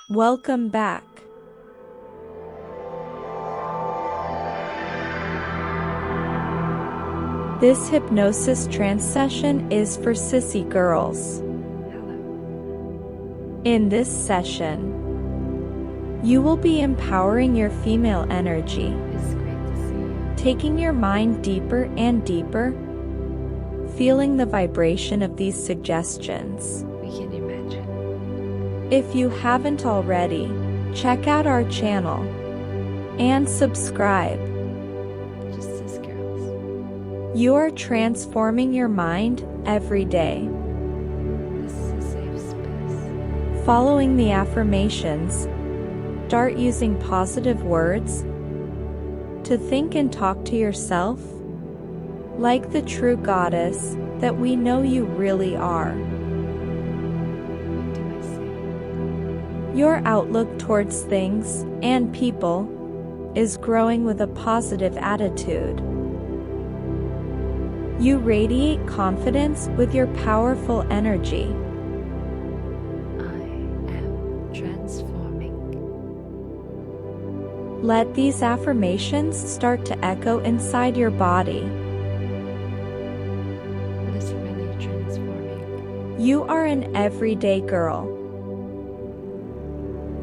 Welcome back. This hypnosis trance session is for sissy girls. In this session, you will be empowering your female energy, It's great to see you. taking your mind deeper and deeper, feeling the vibration of these suggestions. We can imagine. If you haven't already, check out our channel and subscribe. Just as girls. You are transforming your mind every day. This is a safe space. Following the affirmations, start using positive words to think and talk to yourself like the true goddess that we know you really are. What do I say? Your outlook towards things and people is growing with a positive attitude. You radiate confidence with your powerful energy. I am transforming. Let these affirmations start to echo inside your body. Literally transforming. You are an everyday girl.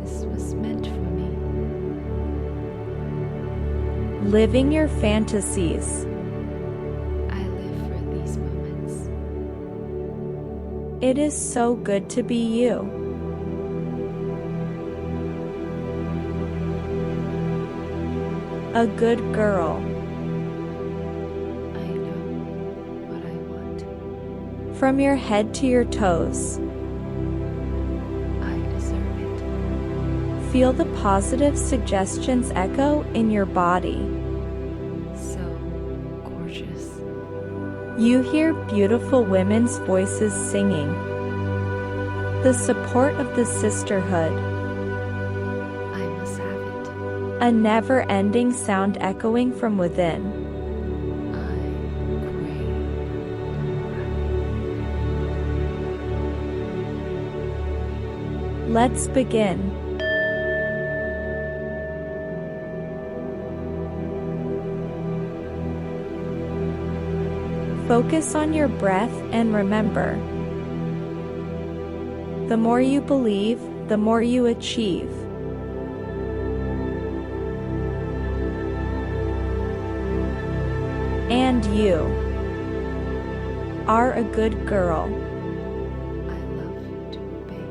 This was meant for me. Living your fantasies. I live for these moments. It is so good to be you. A good girl. I know what I want. From your head to your toes, I deserve it. feel the positive suggestions echo in your body. So gorgeous. You hear beautiful women's voices singing. The support of the sisterhood. I must have it. A never-ending sound echoing from within. I crave. Let's begin. Focus on your breath and remember, the more you believe, the more you achieve. And you are a good girl. I love to obey.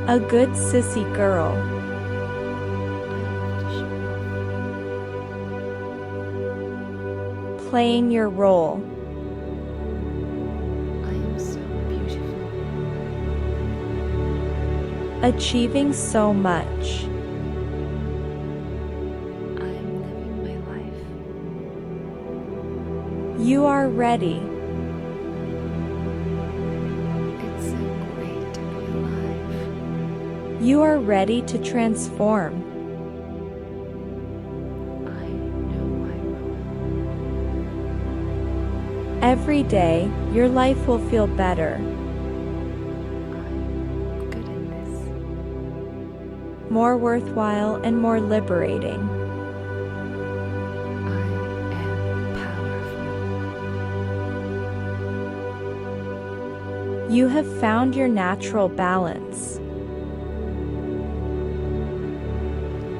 A good sissy girl. I love to show off. Playing your role. I am so beautiful. Achieving so much. I am living my life. You are ready. It's so great to be alive. You are ready to transform. I know my role. Every day, your life will feel better, I'm good in this. more worthwhile, and more liberating. I am powerful. You have found your natural balance.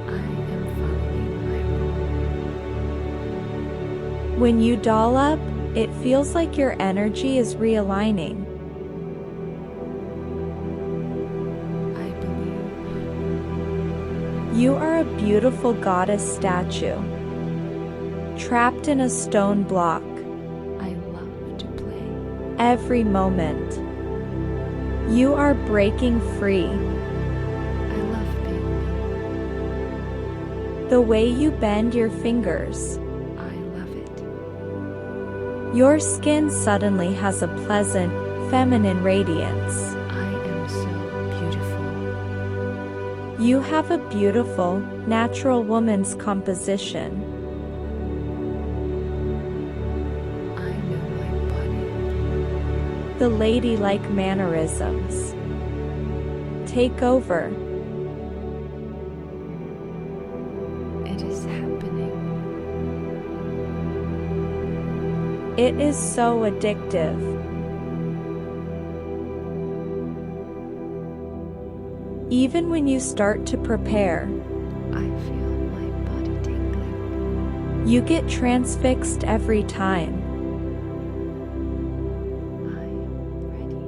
I am following my role. When you doll up, it feels like your energy is realigning. I believe. You are a beautiful goddess statue, trapped in a stone block. I love to play. Every moment, you are breaking free. I love being me. The way you bend your fingers, I love it. your skin suddenly has a pleasant, feminine radiance. I am so beautiful. You have a beautiful, natural woman's composition. I know my body. the ladylike mannerisms take over. It is happening. It is so addictive. Even when you start to prepare, I feel my body tingling. you get transfixed every time. I'm ready.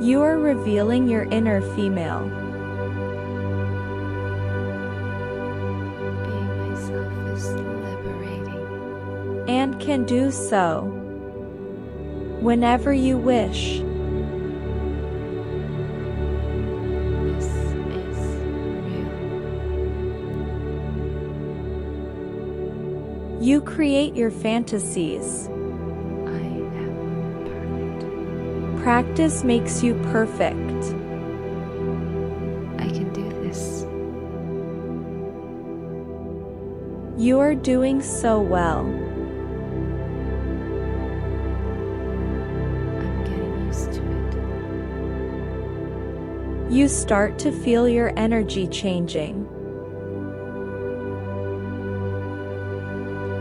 You are revealing your inner female. Being myself is liberating. And can do so whenever you wish. This is real. You create your fantasies. I am perfect. Practice makes you perfect. I can do this. You are doing so well. I'm getting used to it. You start to feel your energy changing.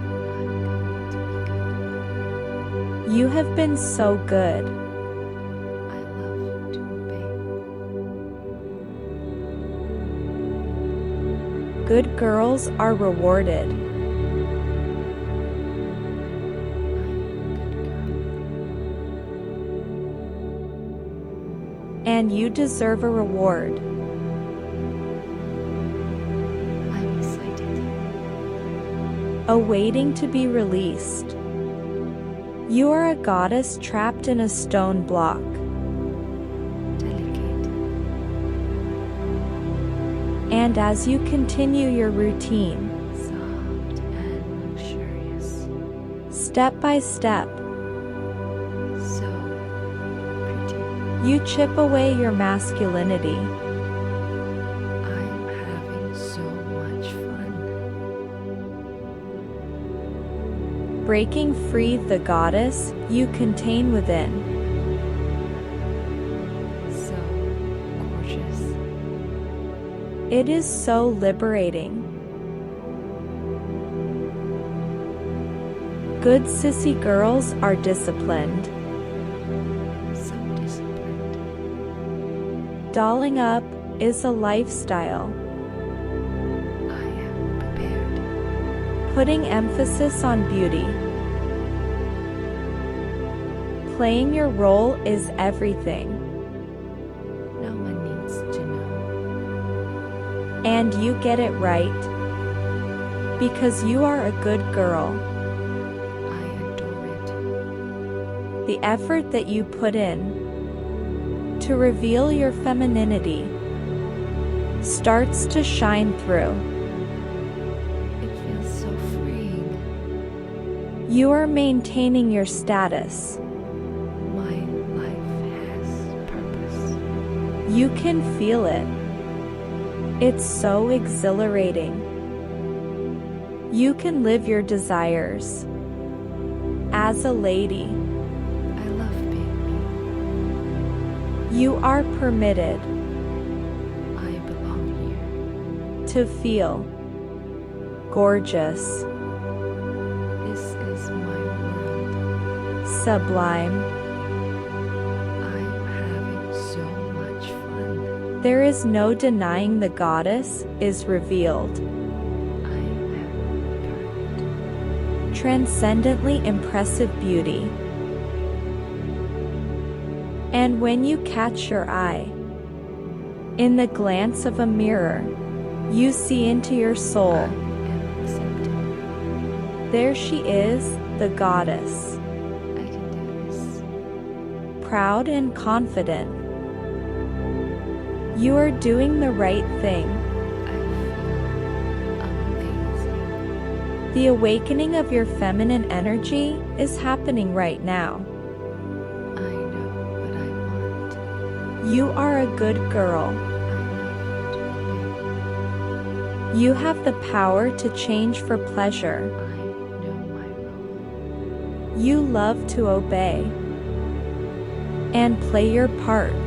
I'm going to be good. You have been so good. I love to obey. Good girls are rewarded. I'm a good girl. And you deserve a reward. I'm excited. Awaiting to be released. You are a goddess trapped in a stone block. Delicate. And as you continue your routine, Soft and luxurious. step by step, So pretty. you chip away your masculinity. I'm having so much fun. Breaking free the goddess you contain within. So gorgeous. It is so liberating. Good sissy girls are disciplined. So disciplined. Dolling up is a lifestyle. I am prepared. Putting emphasis on beauty. Playing your role is everything. No one needs to know. And you get it right. Because you are a good girl. I adore it. The effort that you put in to reveal your femininity starts to shine through. It feels so freeing. You are maintaining your status. My life has purpose. You can feel it. It's so exhilarating. You can live your desires. As a lady, I love being you are permitted me. I belong here. to feel gorgeous, This is my world. sublime. I'm having so much fun. There is no denying the goddess is revealed. I am perfect. Transcendently impressive beauty. And when you catch your eye, in the glance of a mirror, you see into your I soul. am accepted. There she is, the goddess, I can do this. proud and confident. You are doing the right thing. I feel amazing. The awakening of your feminine energy is happening right now. I know what I want. You are a good girl. I love to obey. You have the power to change for pleasure. I know my role. You love to obey. and play your part.